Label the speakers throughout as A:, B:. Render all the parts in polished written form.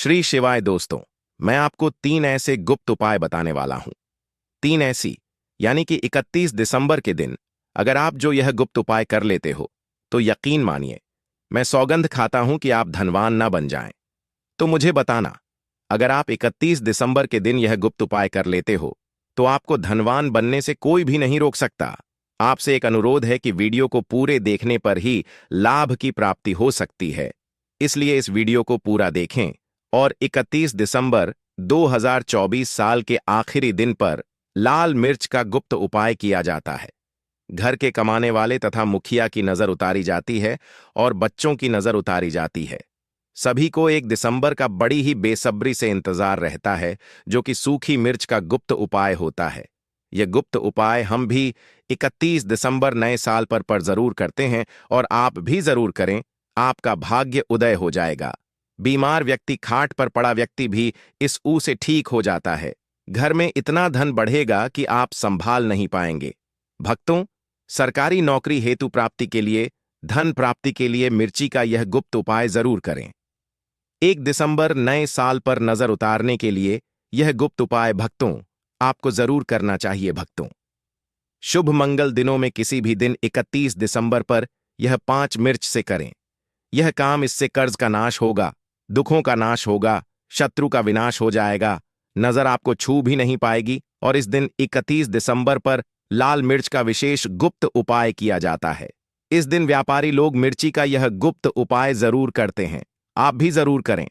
A: श्री शिवाय दोस्तों, मैं आपको 3 ऐसे गुप्त उपाय बताने वाला हूं। 3 ऐसी यानी कि 31 दिसंबर के दिन अगर आप जो यह गुप्त उपाय कर लेते हो तो यकीन मानिए, मैं सौगंध खाता हूं कि आप धनवान ना बन जाएं। तो मुझे बताना, अगर आप 31 दिसंबर के दिन यह गुप्त उपाय कर लेते हो तो आपको धनवान बनने से कोई भी नहीं रोक सकता। आपसे एक अनुरोध है कि वीडियो को पूरे देखने पर ही लाभ की प्राप्ति हो सकती है, इसलिए इस वीडियो को पूरा देखें और 31 दिसंबर 2024 साल के आखिरी दिन पर लाल मिर्च का गुप्त उपाय किया जाता है। घर के कमाने वाले तथा मुखिया की नजर उतारी जाती है और बच्चों की नजर उतारी जाती है। सभी को 1 दिसंबर का बड़ी ही बेसब्री से इंतजार रहता है, जो कि सूखी मिर्च का गुप्त उपाय होता है। यह गुप्त उपाय हम भी 31 दिसंबर नए साल पर जरूर करते हैं और आप भी जरूर करें। आपका भाग्य उदय हो जाएगा। बीमार व्यक्ति, खाट पर पड़ा व्यक्ति भी इस ऊ से ठीक हो जाता है। घर में इतना धन बढ़ेगा कि आप संभाल नहीं पाएंगे। भक्तों, सरकारी नौकरी हेतु प्राप्ति के लिए, धन प्राप्ति के लिए मिर्ची का यह गुप्त उपाय जरूर करें। 1 दिसंबर नए साल पर नजर उतारने के लिए यह गुप्त उपाय भक्तों आपको जरूर करना चाहिए। भक्तों, शुभ मंगल दिनों में किसी भी दिन 31 दिसंबर पर यह 5 मिर्च से करें। यह काम, इससे कर्ज का नाश होगा, दुखों का नाश होगा, शत्रु का विनाश हो जाएगा, नजर आपको छू भी नहीं पाएगी। और इस दिन 31 दिसंबर पर लाल मिर्च का विशेष गुप्त उपाय किया जाता है। इस दिन व्यापारी लोग मिर्ची का यह गुप्त उपाय जरूर करते हैं। आप भी जरूर करें।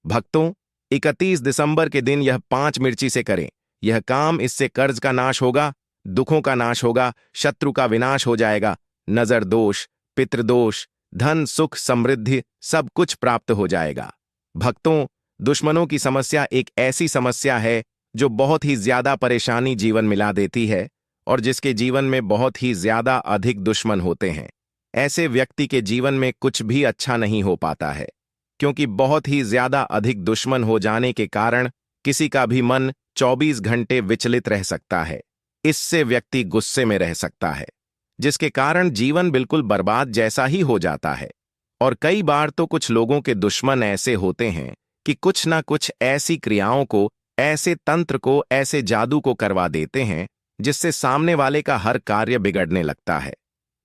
A: भक्तों, 31 दिसंबर के दिन यह 5 मिर्ची से करें। यह काम, इससे कर्ज का नाश होगा, दुखों का नाश होगा, शत्रु का विनाश हो जाएगा, नजर दोष, पितृदोष, धन सुख समृद्धि सब कुछ प्राप्त हो जाएगा। भक्तों, दुश्मनों की समस्या एक ऐसी समस्या है जो बहुत ही ज्यादा परेशानी जीवन मिला देती है और जिसके जीवन में बहुत ही ज्यादा अधिक दुश्मन होते हैं। ऐसे व्यक्ति के जीवन में कुछ भी अच्छा नहीं हो पाता है, क्योंकि बहुत ही ज्यादा अधिक दुश्मन हो जाने के कारण किसी का भी मन 24 घंटे विचलित रह सकता है। इससे व्यक्ति गुस्से में रह सकता है, जिसके कारण जीवन बिल्कुल बर्बाद जैसा ही हो जाता है। और कई बार तो कुछ लोगों के दुश्मन ऐसे होते हैं कि कुछ ना कुछ ऐसी क्रियाओं को, ऐसे तंत्र को, ऐसे जादू को करवा देते हैं जिससे सामने वाले का हर कार्य बिगड़ने लगता है।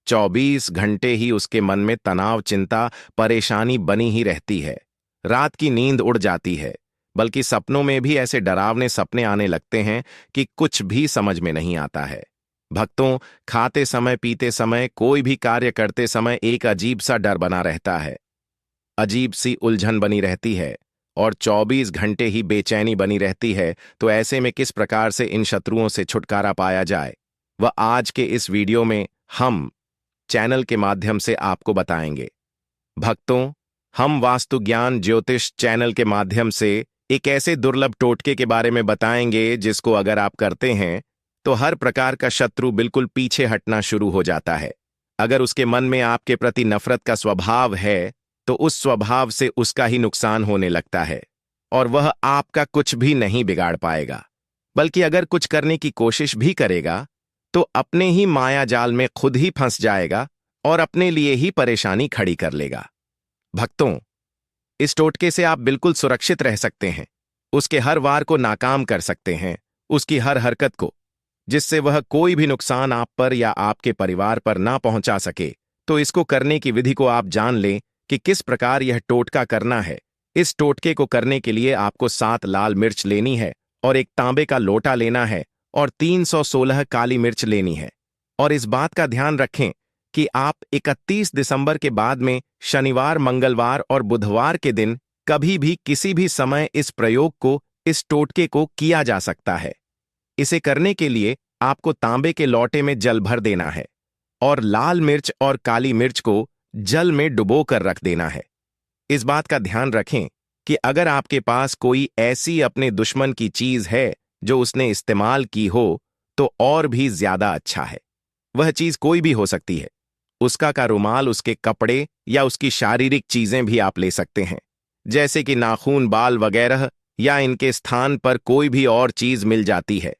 A: 24 घंटे ही उसके मन में तनाव, चिंता, परेशानी बनी ही रहती है। रात की नींद उड़ जाती है, बल्कि सपनों में भी ऐसे डरावने सपने आने लगते हैं कि कुछ भी समझ में नहीं आता है। भक्तों, खाते समय, पीते समय, कोई भी कार्य करते समय एक अजीब सा डर बना रहता है, अजीब सी उलझन बनी रहती है और 24 घंटे ही बेचैनी बनी रहती है। तो ऐसे में किस प्रकार से इन शत्रुओं से छुटकारा पाया जाए, वह आज के इस वीडियो में हम चैनल के माध्यम से आपको बताएंगे। भक्तों, हम वास्तु ज्ञान ज्योतिष चैनल के माध्यम से एक ऐसे दुर्लभ टोटके के बारे में बताएंगे जिसको अगर आप करते हैं तो हर प्रकार का शत्रु बिल्कुल पीछे हटना शुरू हो जाता है। अगर उसके मन में आपके प्रति नफरत का स्वभाव है तो उस स्वभाव से उसका ही नुकसान होने लगता है और वह आपका कुछ भी नहीं बिगाड़ पाएगा, बल्कि अगर कुछ करने की कोशिश भी करेगा तो अपने ही माया जाल में खुद ही फंस जाएगा और अपने लिए ही परेशानी खड़ी कर लेगा। भक्तों, इस टोटके से आप बिल्कुल सुरक्षित रह सकते हैं। उसके हर वार को नाकाम कर सकते हैं, उसकी हर हरकत को, जिससे वह कोई भी नुकसान आप पर या आपके परिवार पर ना पहुंचा सके। तो इसको करने की विधि को आप जान लें कि किस प्रकार यह टोटका करना है। इस टोटके को करने के लिए आपको 7 लाल मिर्च लेनी है और एक तांबे का लोटा लेना है और 316 काली मिर्च लेनी है। और इस बात का ध्यान रखें कि आप 31 दिसंबर के बाद में शनिवार, मंगलवार और बुधवार के दिन कभी भी किसी भी समय इस प्रयोग को, इस टोटके को किया जा सकता है। इसे करने के लिए आपको तांबे के लोटे में जल भर देना है और लाल मिर्च और काली मिर्च को जल में डुबो कर रख देना है। इस बात का ध्यान रखें कि अगर आपके पास कोई ऐसी अपने दुश्मन की चीज है जो उसने इस्तेमाल की हो तो और भी ज्यादा अच्छा है। वह चीज कोई भी हो सकती है, उसका का रुमाल, उसके कपड़े या उसकी शारीरिक चीजें भी आप ले सकते हैं, जैसे कि नाखून, बाल वगैरह, या इनके स्थान पर कोई भी और चीज मिल जाती है,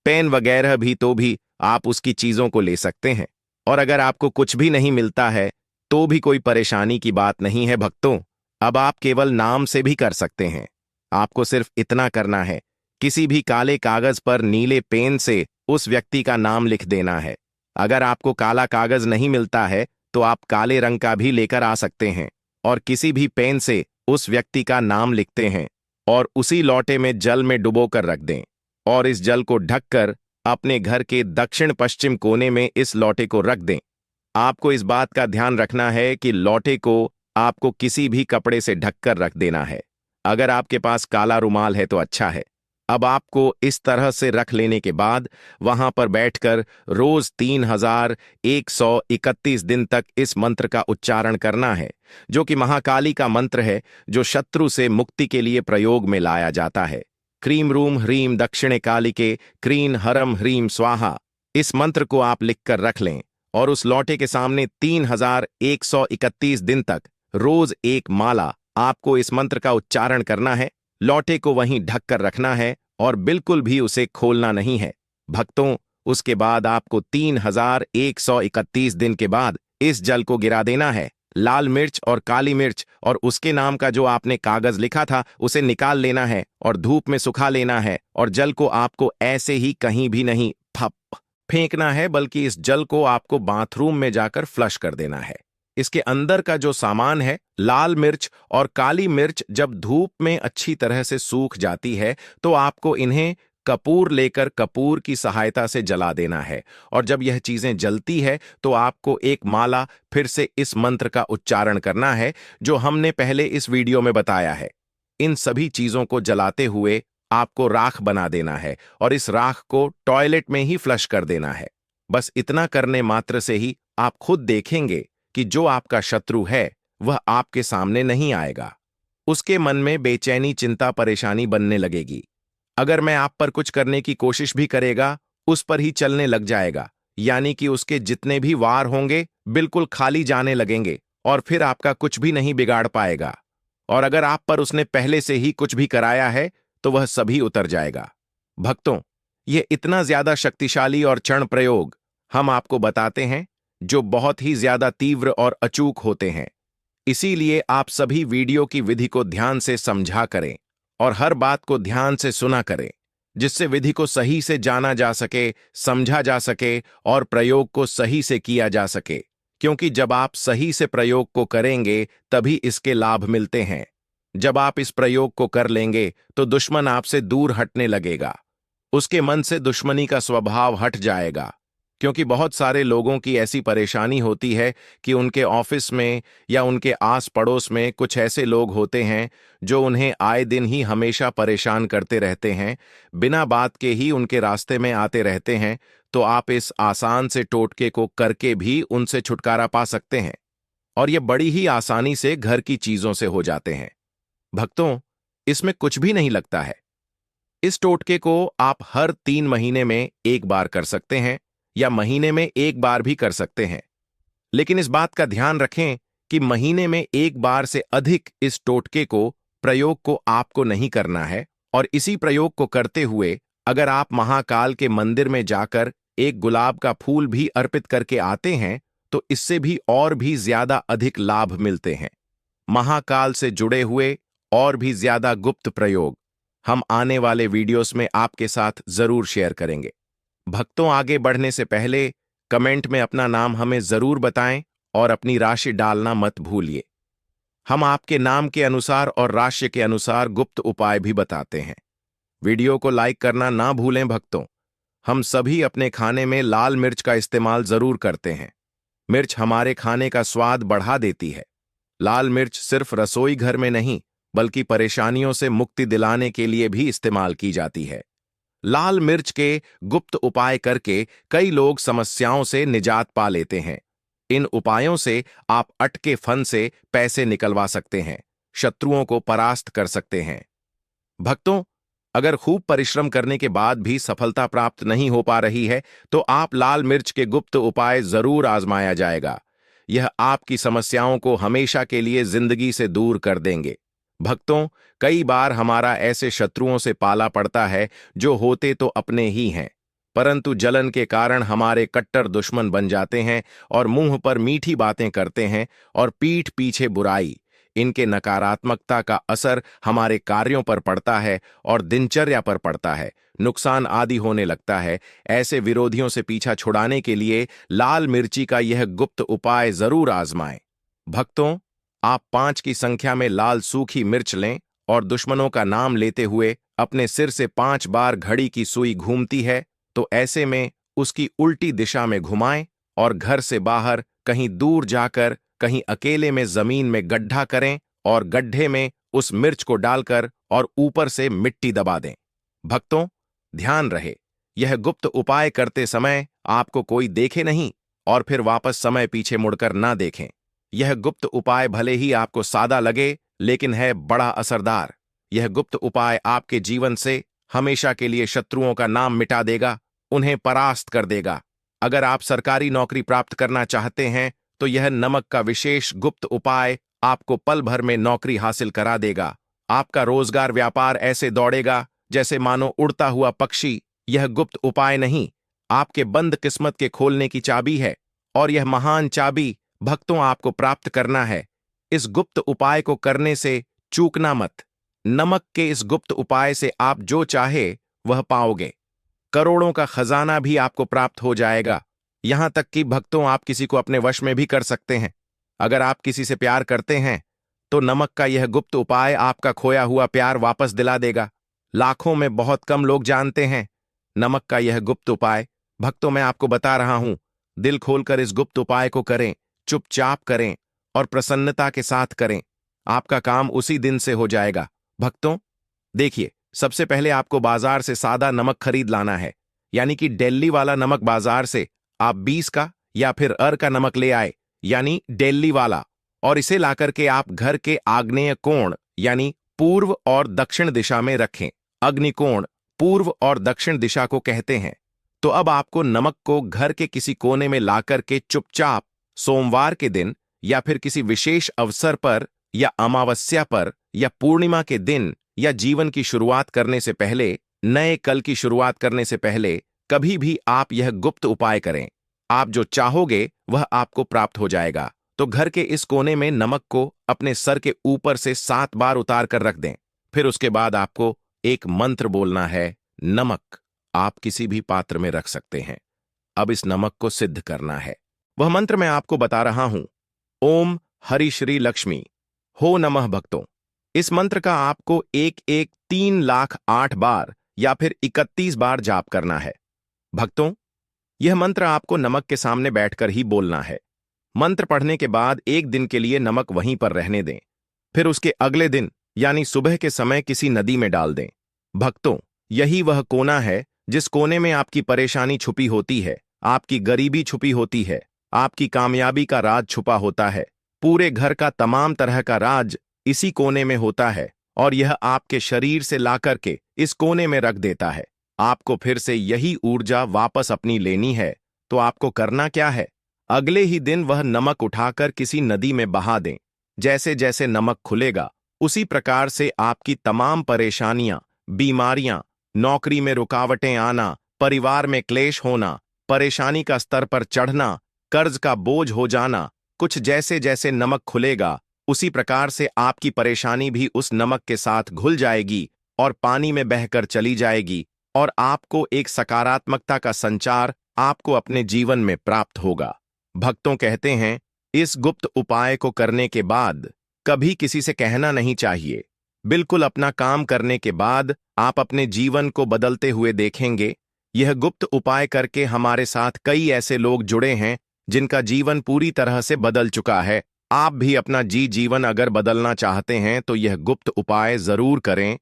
A: पेन वगैरह भी, तो भी आप उसकी चीजों को ले सकते हैं। और अगर आपको कुछ भी नहीं मिलता है तो भी कोई परेशानी की बात नहीं है भक्तों, अब आप केवल नाम से भी कर सकते हैं। आपको सिर्फ इतना करना है, किसी भी काले कागज पर नीले पेन से उस व्यक्ति का नाम लिख देना है। अगर आपको काला कागज नहीं मिलता है तो आप काले रंग का भी लेकर आ सकते हैं और किसी भी पेन से उस व्यक्ति का नाम लिखते हैं और उसी लोटे में जल में डुबोकर रख दें और इस जल को ढककर अपने घर के दक्षिण पश्चिम कोने में इस लोटे को रख दें। आपको इस बात का ध्यान रखना है कि लोटे को आपको किसी भी कपड़े से ढककर रख देना है। अगर आपके पास काला रुमाल है तो अच्छा है। अब आपको इस तरह से रख लेने के बाद वहां पर बैठकर रोज 3131 दिन तक इस मंत्र का उच्चारण करना है, जो कि महाकाली का मंत्र है, जो शत्रु से मुक्ति के लिए प्रयोग में लाया जाता है। क्रीम रूम ह्रीम दक्षिणे कालिके क्रीन हरम ह्रीम स्वाहा। इस मंत्र को आप लिखकर रख लें और उस लौटे के सामने 3131 दिन तक रोज एक माला आपको इस मंत्र का उच्चारण करना है। लौटे को वहीं ढक कर रखना है और बिल्कुल भी उसे खोलना नहीं है। भक्तों, उसके बाद आपको 3131 दिन के बाद इस जल को गिरा देना है। लाल मिर्च और काली मिर्च और उसके नाम का जो आपने कागज लिखा था उसे निकाल लेना है और धूप में सुखा लेना है और जल को आपको ऐसे ही कहीं भी नहीं फेंकना है, बल्कि इस जल को आपको बाथरूम में जाकर फ्लश कर देना है। इसके अंदर का जो सामान है, लाल मिर्च और काली मिर्च, जब धूप में अच्छी तरह से सूख जाती है तो आपको इन्हें कपूर लेकर कपूर की सहायता से जला देना है और जब यह चीजें जलती है तो आपको एक माला फिर से इस मंत्र का उच्चारण करना है, जो हमने पहले इस वीडियो में बताया है। इन सभी चीजों को जलाते हुए आपको राख बना देना है और इस राख को टॉयलेट में ही फ्लश कर देना है। बस इतना करने मात्र से ही आप खुद देखेंगे कि जो आपका शत्रु है वह आपके सामने नहीं आएगा। उसके मन में बेचैनी, चिंता, परेशानी बनने लगेगी। अगर मैं आप पर कुछ करने की कोशिश भी करेगा, उस पर ही चलने लग जाएगा, यानी कि उसके जितने भी वार होंगे बिल्कुल खाली जाने लगेंगे और फिर आपका कुछ भी नहीं बिगाड़ पाएगा। और अगर आप पर उसने पहले से ही कुछ भी कराया है तो वह सभी उतर जाएगा। भक्तों, यह इतना ज्यादा शक्तिशाली और क्षण प्रयोग हम आपको बताते हैं, जो बहुत ही ज्यादा तीव्र और अचूक होते हैं। इसीलिए आप सभी वीडियो की विधि को ध्यान से समझा करें और हर बात को ध्यान से सुना करें, जिससे विधि को सही से जाना जा सके, समझा जा सके और प्रयोग को सही से किया जा सके। क्योंकि जब आप सही से प्रयोग को करेंगे तभी इसके लाभ मिलते हैं। जब आप इस प्रयोग को कर लेंगे तो दुश्मन आपसे दूर हटने लगेगा, उसके मन से दुश्मनी का स्वभाव हट जाएगा। क्योंकि बहुत सारे लोगों की ऐसी परेशानी होती है कि उनके ऑफिस में या उनके आस पड़ोस में कुछ ऐसे लोग होते हैं जो उन्हें आए दिन ही हमेशा परेशान करते रहते हैं, बिना बात के ही उनके रास्ते में आते रहते हैं। तो आप इस आसान से टोटके को करके भी उनसे छुटकारा पा सकते हैं और ये बड़ी ही आसानी से घर की चीजों से हो जाते हैं। भक्तों, इसमें कुछ भी नहीं लगता है। इस टोटके को आप हर 3 महीने में एक बार कर सकते हैं या महीने में एक बार भी कर सकते हैं। लेकिन इस बात का ध्यान रखें कि महीने में एक बार से अधिक इस टोटके को प्रयोग को आपको नहीं करना है। और इसी प्रयोग को करते हुए अगर आप महाकाल के मंदिर में जाकर एक गुलाब का फूल भी अर्पित करके आते हैं तो इससे भी और भी ज्यादा अधिक लाभ मिलते हैं। महाकाल से जुड़े हुए और भी ज्यादा गुप्त प्रयोग हम आने वाले वीडियोस में आपके साथ जरूर शेयर करेंगे। भक्तों, आगे बढ़ने से पहले कमेंट में अपना नाम हमें जरूर बताएं और अपनी राशि डालना मत भूलिए। हम आपके नाम के अनुसार और राशि के अनुसार गुप्त उपाय भी बताते हैं। वीडियो को लाइक करना ना भूलें। भक्तों, हम सभी अपने खाने में लाल मिर्च का इस्तेमाल जरूर करते हैं। मिर्च हमारे खाने का स्वाद बढ़ा देती है। लाल मिर्च सिर्फ रसोई घर में नहीं बल्कि परेशानियों से मुक्ति दिलाने के लिए भी इस्तेमाल की जाती है। लाल मिर्च के गुप्त उपाय करके कई लोग समस्याओं से निजात पा लेते हैं। इन उपायों से आप अटके फन से पैसे निकलवा सकते हैं, शत्रुओं को परास्त कर सकते हैं। भक्तों, अगर खूब परिश्रम करने के बाद भी सफलता प्राप्त नहीं हो पा रही है तो आप लाल मिर्च के गुप्त उपाय जरूर आजमाया जाएगा। यह आपकी समस्याओं को हमेशा के लिए जिंदगी से दूर कर देंगे। भक्तों, कई बार हमारा ऐसे शत्रुओं से पाला पड़ता है जो होते तो अपने ही हैं, परंतु जलन के कारण हमारे कट्टर दुश्मन बन जाते हैं और मुंह पर मीठी बातें करते हैं और पीठ पीछे बुराई। इनके नकारात्मकता का असर हमारे कार्यों पर पड़ता है और दिनचर्या पर पड़ता है, नुकसान आदि होने लगता है। ऐसे विरोधियों से पीछा छुड़ाने के लिए लाल मिर्ची का यह गुप्त उपाय जरूर आजमाएं। भक्तों, आप 5 की संख्या में लाल सूखी मिर्च लें और दुश्मनों का नाम लेते हुए अपने सिर से 5 बार घड़ी की सुई घूमती है तो ऐसे में उसकी उल्टी दिशा में घुमाएं और घर से बाहर कहीं दूर जाकर कहीं अकेले में जमीन में गड्ढा करें और गड्ढे में उस मिर्च को डालकर और ऊपर से मिट्टी दबा दें। भक्तों, ध्यान रहे, यह गुप्त उपाय करते समय आपको कोई देखे नहीं और फिर वापस समय पीछे मुड़कर ना देखें। यह गुप्त उपाय भले ही आपको सादा लगे लेकिन है बड़ा असरदार। यह गुप्त उपाय आपके जीवन से हमेशा के लिए शत्रुओं का नाम मिटा देगा, उन्हें परास्त कर देगा। अगर आप सरकारी नौकरी प्राप्त करना चाहते हैं तो यह नमक का विशेष गुप्त उपाय आपको पल भर में नौकरी हासिल करा देगा। आपका रोजगार व्यापार ऐसे दौड़ेगा जैसे मानो उड़ता हुआ पक्षी। यह गुप्त उपाय नहीं, आपके बंद किस्मत के खोलने की चाबी है और यह महान चाबी भक्तों आपको प्राप्त करना है। इस गुप्त उपाय को करने से चूकना मत। नमक के इस गुप्त उपाय से आप जो चाहे वह पाओगे। करोड़ों का खजाना भी आपको प्राप्त हो जाएगा। यहां तक कि भक्तों, आप किसी को अपने वश में भी कर सकते हैं। अगर आप किसी से प्यार करते हैं तो नमक का यह गुप्त उपाय आपका खोया हुआ प्यार वापस दिला देगा। लाखों में बहुत कम लोग जानते हैं नमक का यह गुप्त उपाय। भक्तों, मैं आपको बता रहा हूं, दिल खोलकर इस गुप्त उपाय को करें, चुपचाप करें और प्रसन्नता के साथ करें। आपका काम उसी दिन से हो जाएगा। भक्तों, देखिए, सबसे पहले आपको बाजार से सादा नमक खरीद लाना है, यानी कि दिल्ली वाला नमक। बाजार से आप 20 का या फिर अर का नमक ले आए, यानी दिल्ली वाला, और इसे लाकर के आप घर के आग्नेय कोण यानी पूर्व और दक्षिण दिशा में रखें। अग्निकोण पूर्व और दक्षिण दिशा को कहते हैं। तो अब आपको नमक को घर के किसी कोने में लाकर के चुपचाप सोमवार के दिन या फिर किसी विशेष अवसर पर या अमावस्या पर या पूर्णिमा के दिन या जीवन की शुरुआत करने से पहले, नए कल की शुरुआत करने से पहले कभी भी आप यह गुप्त उपाय करें। आप जो चाहोगे वह आपको प्राप्त हो जाएगा। तो घर के इस कोने में नमक को अपने सर के ऊपर से 7 बार उतार कर रख दें। फिर उसके बाद आपको एक मंत्र बोलना है। नमक आप किसी भी पात्र में रख सकते हैं। अब इस नमक को सिद्ध करना है। वह मंत्र मैं आपको बता रहा हूं। ओम हरि श्री लक्ष्मी हो नमः। भक्तों, इस मंत्र का आपको 3,08,000 बार या फिर 31 बार जाप करना है। भक्तों, यह मंत्र आपको नमक के सामने बैठकर ही बोलना है। मंत्र पढ़ने के बाद 1 दिन के लिए नमक वहीं पर रहने दें। फिर उसके अगले दिन यानी सुबह के समय किसी नदी में डाल दें। भक्तों, यही वह कोना है जिस कोने में आपकी परेशानी छुपी होती है, आपकी गरीबी छुपी होती है, आपकी कामयाबी का राज छुपा होता है। पूरे घर का तमाम तरह का राज इसी कोने में होता है और यह आपके शरीर से लाकर के इस कोने में रख देता है। आपको फिर से यही ऊर्जा वापस अपनी लेनी है। तो आपको करना क्या है? अगले ही दिन वह नमक उठाकर किसी नदी में बहा दें। जैसे जैसे नमक खुलेगा उसी प्रकार से आपकी तमाम परेशानियां, बीमारियां, नौकरी में रुकावटें आना, परिवार में क्लेश होना, परेशानी का स्तर पर चढ़ना, कर्ज का बोझ हो जाना, कुछ जैसे जैसे नमक खुलेगा उसी प्रकार से आपकी परेशानी भी उस नमक के साथ घुल जाएगी और पानी में बहकर चली जाएगी और आपको एक सकारात्मकता का संचार आपको अपने जीवन में प्राप्त होगा। भक्तों कहते हैं, इस गुप्त उपाय को करने के बाद कभी किसी से कहना नहीं चाहिए। बिल्कुल अपना काम करने के बाद आप अपने जीवन को बदलते हुए देखेंगे। यह गुप्त उपाय करके हमारे साथ कई ऐसे लोग जुड़े हैं जिनका जीवन पूरी तरह से बदल चुका है। आप भी अपना जीवन अगर बदलना चाहते हैं तो यह गुप्त उपाय जरूर करें।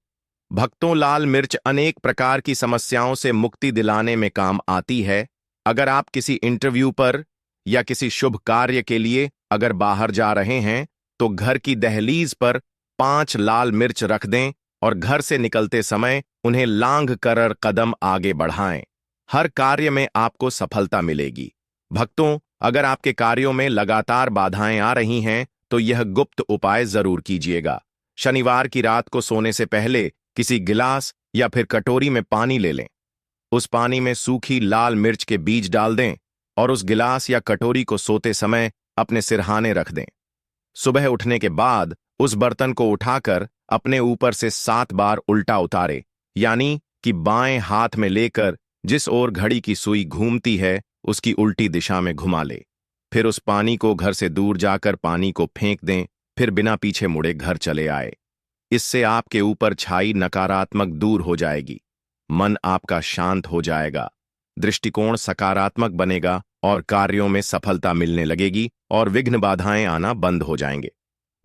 A: भक्तों, लाल मिर्च अनेक प्रकार की समस्याओं से मुक्ति दिलाने में काम आती है। अगर आप किसी इंटरव्यू पर या किसी शुभ कार्य के लिए अगर बाहर जा रहे हैं तो घर की दहलीज पर 5 लाल मिर्च रख दें और घर से निकलते समय उन्हें लांघ कर कदम आगे बढ़ाएं। हर कार्य में आपको सफलता मिलेगी। भक्तों, अगर आपके कार्यों में लगातार बाधाएं आ रही हैं तो यह गुप्त उपाय जरूर कीजिएगा। शनिवार की रात को सोने से पहले किसी गिलास या फिर कटोरी में पानी ले लें। उस पानी में सूखी लाल मिर्च के बीज डाल दें और उस गिलास या कटोरी को सोते समय अपने सिरहाने रख दें। सुबह उठने के बाद उस बर्तन को उठाकर अपने ऊपर से 7 बार उल्टा उतारे, यानी कि बाएं हाथ में लेकर जिस ओर घड़ी की सुई घूमती है उसकी उल्टी दिशा में घुमा ले। फिर उस पानी को घर से दूर जाकर पानी को फेंक दें, फिर बिना पीछे मुड़े घर चले आए। इससे आपके ऊपर छाई नकारात्मक दूर हो जाएगी, मन आपका शांत हो जाएगा, दृष्टिकोण सकारात्मक बनेगा और कार्यों में सफलता मिलने लगेगी और विघ्न बाधाएं आना बंद हो जाएंगे।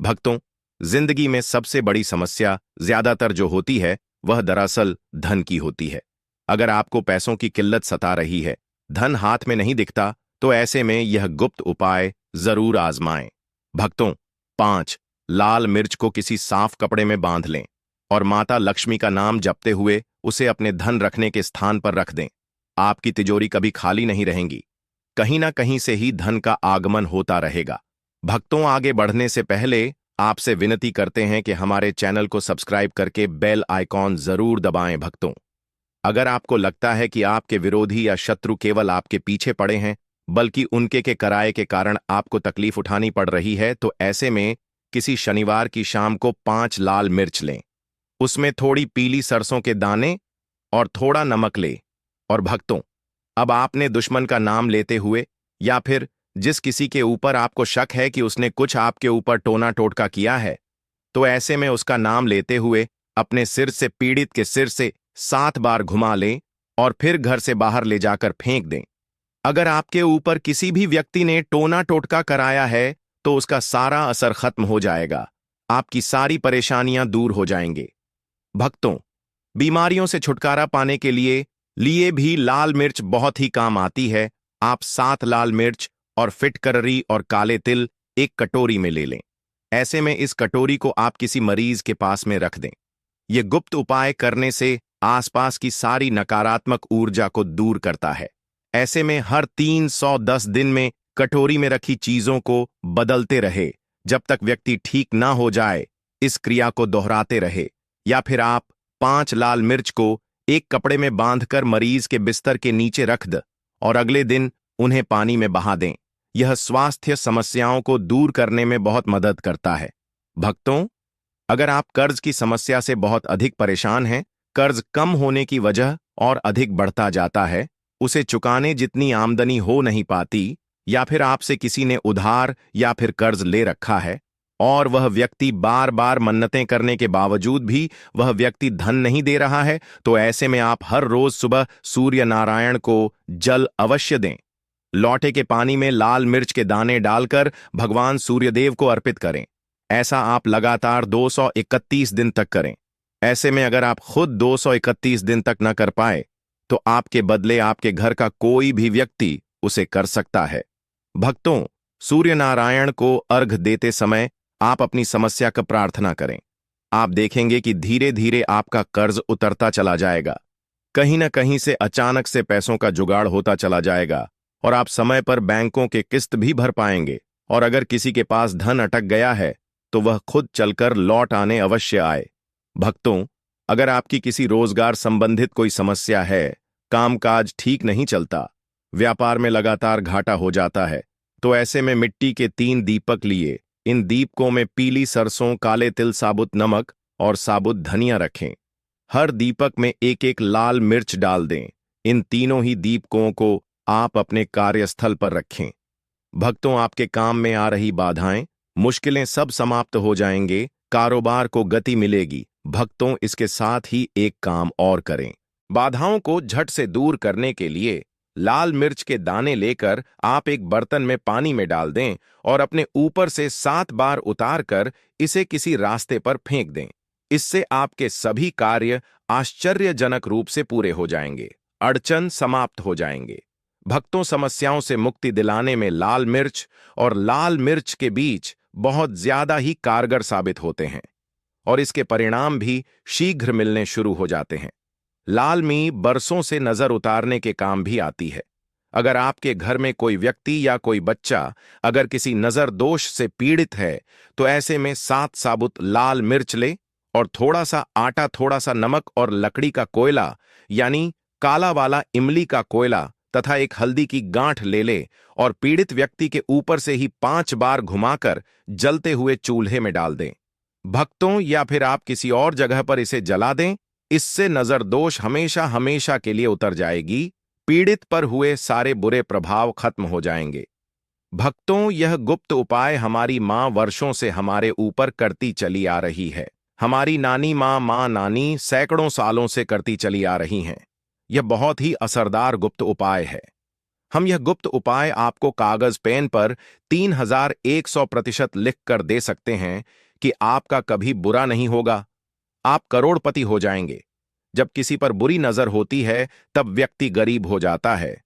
A: भक्तों, जिंदगी में सबसे बड़ी समस्या ज्यादातर जो होती है वह दरअसल धन की होती है। अगर आपको पैसों की किल्लत सता रही है, धन हाथ में नहीं दिखता, तो ऐसे में यह गुप्त उपाय जरूर आजमाएं। भक्तों, 5 लाल मिर्च को किसी साफ कपड़े में बांध लें और माता लक्ष्मी का नाम जपते हुए उसे अपने धन रखने के स्थान पर रख दें। आपकी तिजोरी कभी खाली नहीं रहेंगी, कहीं ना कहीं से ही धन का आगमन होता रहेगा। भक्तों, आगे बढ़ने से पहले आपसे विनती करते हैं कि हमारे चैनल को सब्सक्राइब करके बेल आइकॉन जरूर दबाएं। भक्तों, अगर आपको लगता है कि आपके विरोधी या शत्रु केवल आपके पीछे पड़े हैं, बल्कि उनके के कराए के कारण आपको तकलीफ उठानी पड़ रही है, तो ऐसे में किसी शनिवार की शाम को 5 लाल मिर्च लें, उसमें थोड़ी पीली सरसों के दाने और थोड़ा नमक ले। और भक्तों, अब आपने दुश्मन का नाम लेते हुए या फिर जिस किसी के ऊपर आपको शक है कि उसने कुछ आपके ऊपर टोना टोटका किया है, तो ऐसे में उसका नाम लेते हुए अपने सिर से पीड़ित के सिर से 7 बार घुमा लें और फिर घर से बाहर ले जाकर फेंक दें। अगर आपके ऊपर किसी भी व्यक्ति ने टोना टोटका कराया है तो उसका सारा असर खत्म हो जाएगा, आपकी सारी परेशानियां दूर हो जाएंगे। भक्तों, बीमारियों से छुटकारा पाने के लिए भी लाल मिर्च बहुत ही काम आती है। आप 7 लाल मिर्च और फिटकरी और काले तिल एक कटोरी में ले लें। ऐसे में इस कटोरी को आप किसी मरीज के पास में रख दें। ये गुप्त उपाय करने से आसपास की सारी नकारात्मक ऊर्जा को दूर करता है। ऐसे में हर 310 दिन में कटोरी में रखी चीजों को बदलते रहे जब तक व्यक्ति ठीक ना हो जाए। इस क्रिया को दोहराते रहे, या फिर आप 5 लाल मिर्च को एक कपड़े में बांधकर मरीज के बिस्तर के नीचे रख दें और अगले दिन उन्हें पानी में बहा दें। यह स्वास्थ्य समस्याओं को दूर करने में बहुत मदद करता है। भक्तों, अगर आप कर्ज की समस्या से बहुत अधिक परेशान हैं, कर्ज कम होने की वजह और अधिक बढ़ता जाता है, उसे चुकाने जितनी आमदनी हो नहीं पाती, या फिर आपसे किसी ने उधार या फिर कर्ज ले रखा है और वह व्यक्ति बार बार मन्नतें करने के बावजूद भी वह व्यक्ति धन नहीं दे रहा है, तो ऐसे में आप हर रोज सुबह सूर्य नारायण को जल अवश्य दें। लौटे के पानी में लाल मिर्च के दाने डालकर भगवान सूर्यदेव को अर्पित करें। ऐसा आप लगातार 231 दिन तक करें। ऐसे में अगर आप खुद 231 दिन तक न कर पाए, तो आपके बदले आपके घर का कोई भी व्यक्ति उसे कर सकता है। भक्तों, सूर्य नारायण को अर्घ देते समय आप अपनी समस्या का प्रार्थना करें। आप देखेंगे कि धीरे धीरे आपका कर्ज उतरता चला जाएगा, कहीं न कहीं से अचानक से पैसों का जुगाड़ होता चला जाएगा और आप समय पर बैंकों के किस्त भी भर पाएंगे। और अगर किसी के पास धन अटक गया है तो वह खुद चलकर लौट आने अवश्य आए। भक्तों, अगर आपकी किसी रोजगार संबंधित कोई समस्या है, कामकाज ठीक नहीं चलता, व्यापार में लगातार घाटा हो जाता है, तो ऐसे में मिट्टी के 3 दीपक लिए इन दीपकों में पीली सरसों, काले तिल, साबुत नमक और साबुत धनिया रखें। हर दीपक में एक एक लाल मिर्च डाल दें। इन तीनों ही दीपकों को आप अपने कार्यस्थल पर रखें। भक्तों, आपके काम में आ रही बाधाएं, मुश्किलें सब समाप्त हो जाएंगे, कारोबार को गति मिलेगी। भक्तों, इसके साथ ही एक काम और करें। बाधाओं को झट से दूर करने के लिए लाल मिर्च के दाने लेकर आप एक बर्तन में पानी में डाल दें और अपने ऊपर से 7 बार उतार कर इसे किसी रास्ते पर फेंक दें। इससे आपके सभी कार्य आश्चर्यजनक रूप से पूरे हो जाएंगे, अड़चन समाप्त हो जाएंगे। भक्तों, समस्याओं से मुक्ति दिलाने में लाल मिर्च और लाल मिर्च के बीज बहुत ज्यादा ही कारगर साबित होते हैं और इसके परिणाम भी शीघ्र मिलने शुरू हो जाते हैं। लाल मी बरसों से नजर उतारने के काम भी आती है। अगर आपके घर में कोई व्यक्ति या कोई बच्चा अगर किसी नजर दोष से पीड़ित है, तो ऐसे में 7 साबुत लाल मिर्च ले और थोड़ा सा आटा, थोड़ा सा नमक और लकड़ी का कोयला यानी काला वाला इमली का कोयला तथा एक हल्दी की गांठ ले ले और पीड़ित व्यक्ति के ऊपर से ही 5 बार घुमाकर जलते हुए चूल्हे में डाल दें। भक्तों, या फिर आप किसी और जगह पर इसे जला दें। इससे नजर दोष हमेशा हमेशा के लिए उतर जाएगी, पीड़ित पर हुए सारे बुरे प्रभाव खत्म हो जाएंगे। भक्तों, यह गुप्त उपाय हमारी मां वर्षों से हमारे ऊपर करती चली आ रही है। हमारी नानी मां नानी सैकड़ों सालों से करती चली आ रही हैं। यह बहुत ही असरदार गुप्त उपाय है। हम यह गुप्त उपाय आपको कागज पेन पर 3100% लिख कर दे सकते हैं कि आपका कभी बुरा नहीं होगा, आप करोड़पति हो जाएंगे। जब किसी पर बुरी नजर होती है तब व्यक्ति गरीब हो जाता है,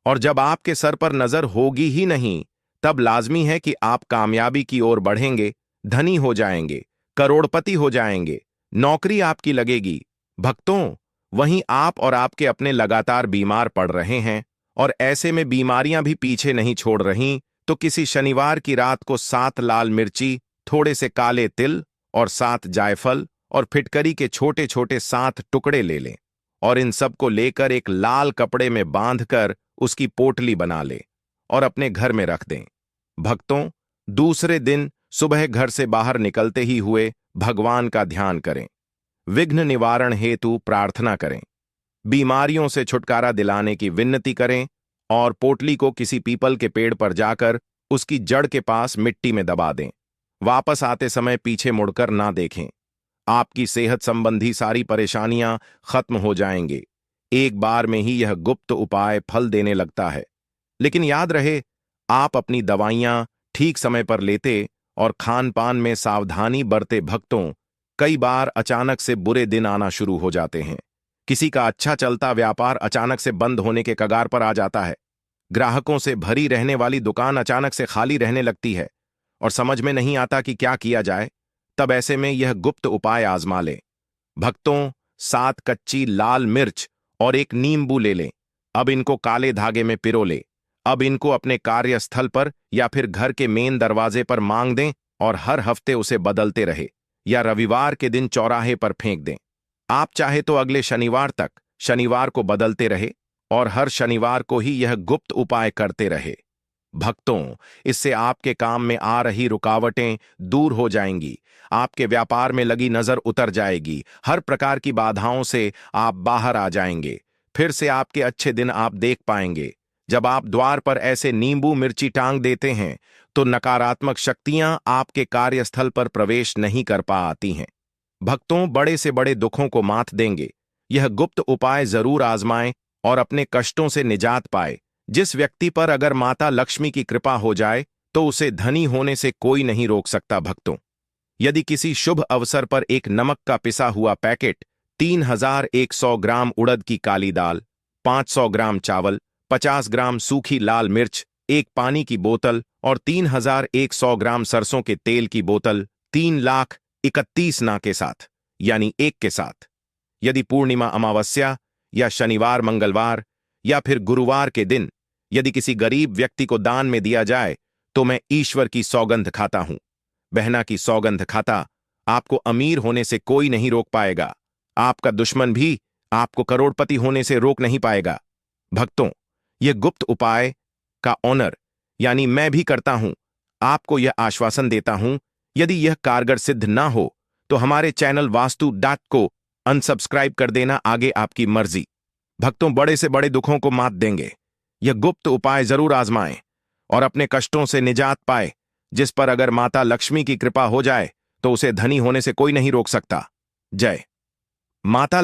A: और जब आपके सर पर नजर होगी ही नहीं तब लाजमी है कि आप कामयाबी की ओर बढ़ेंगे, धनी हो जाएंगे, करोड़पति हो जाएंगे, नौकरी आपकी लगेगी। भक्तों, वहीं आप और आपके अपने लगातार बीमार पड़ रहे हैं, और ऐसे में बीमारियां भी पीछे नहीं छोड़ रहीं, तो किसी शनिवार की रात को 7 लाल मिर्ची, थोड़े से काले तिल और 7 जायफल और फिटकरी के छोटे छोटे 7 टुकड़े ले लें, और इन सब को लेकर एक लाल कपड़े में बांधकर उसकी पोटली बना लें और अपने घर में रख दें। भक्तों, दूसरे दिन सुबह घर से बाहर निकलते ही हुए भगवान का ध्यान करें, विघ्न निवारण हेतु प्रार्थना करें, बीमारियों से छुटकारा दिलाने की विनती करें, और पोटली को किसी पीपल के पेड़ पर जाकर उसकी जड़ के पास मिट्टी में दबा दें। वापस आते समय पीछे मुड़कर ना देखें। आपकी सेहत संबंधी सारी परेशानियां खत्म हो जाएंगे। एक बार में ही यह गुप्त उपाय फल देने लगता है। लेकिन याद रहे, आप अपनी दवाइयां ठीक समय पर लेते और खान पान में सावधानी बरते। भक्तों, कई बार अचानक से बुरे दिन आना शुरू हो जाते हैं। किसी का अच्छा चलता व्यापार अचानक से बंद होने के कगार पर आ जाता है। ग्राहकों से भरी रहने वाली दुकान अचानक से खाली रहने लगती है और समझ में नहीं आता कि क्या किया जाए। तब ऐसे में यह गुप्त उपाय आजमा लें। भक्तों, 7 कच्ची लाल मिर्च और एक नींबू ले लें। अब इनको काले धागे में पिरो लें। अब इनको अपने कार्यस्थल पर या फिर घर के मेन दरवाजे पर मांग दें और हर हफ्ते उसे बदलते रहे, या रविवार के दिन चौराहे पर फेंक दें। आप चाहे तो अगले शनिवार तक शनिवार को बदलते रहे और हर शनिवार को ही यह गुप्त उपाय करते रहे। भक्तों, इससे आपके काम में आ रही रुकावटें दूर हो जाएंगी, आपके व्यापार में लगी नजर उतर जाएगी, हर प्रकार की बाधाओं से आप बाहर आ जाएंगे। फिर से आपके अच्छे दिन आप देख पाएंगे। जब आप द्वार पर ऐसे नींबू मिर्ची टांग देते हैं तो नकारात्मक शक्तियां आपके कार्यस्थल पर प्रवेश नहीं कर पाती हैं। भक्तों, बड़े से बड़े दुखों को मात देंगे। यह गुप्त उपाय जरूर आजमाएं और अपने कष्टों से निजात पाए। जिस व्यक्ति पर अगर माता लक्ष्मी की कृपा हो जाए तो उसे धनी होने से कोई नहीं रोक सकता। भक्तों, यदि किसी शुभ अवसर पर एक नमक का पिसा हुआ पैकेट, 3100 ग्राम उड़द की काली दाल, 500 ग्राम चावल, 50 ग्राम सूखी लाल मिर्च, एक पानी की बोतल और 3100 ग्राम सरसों के तेल की बोतल 3,31,000 ना के साथ, यानी 1 के साथ, यदि पूर्णिमा, अमावस्या या शनिवार, मंगलवार या फिर गुरुवार के दिन यदि किसी गरीब व्यक्ति को दान में दिया जाए तो मैं ईश्वर की सौगंध खाता हूं, बहना की सौगंध खाता, आपको अमीर होने से कोई नहीं रोक पाएगा। आपका दुश्मन भी आपको करोड़पति होने से रोक नहीं पाएगा। भक्तों, यह गुप्त उपाय का ऑनर यानी मैं भी करता हूं। आपको यह आश्वासन देता हूं, यदि यह कारगर सिद्ध ना हो तो हमारे चैनल वास्तु डॉट को अनसब्सक्राइब कर देना, आगे आपकी मर्जी। भक्तों, बड़े से बड़े दुखों को मात देंगे। यह गुप्त उपाय जरूर आजमाएं और अपने कष्टों से निजात पाए। जिस पर अगर माता लक्ष्मी की कृपा हो जाए तो उसे धनी होने से कोई नहीं रोक सकता। जय माता।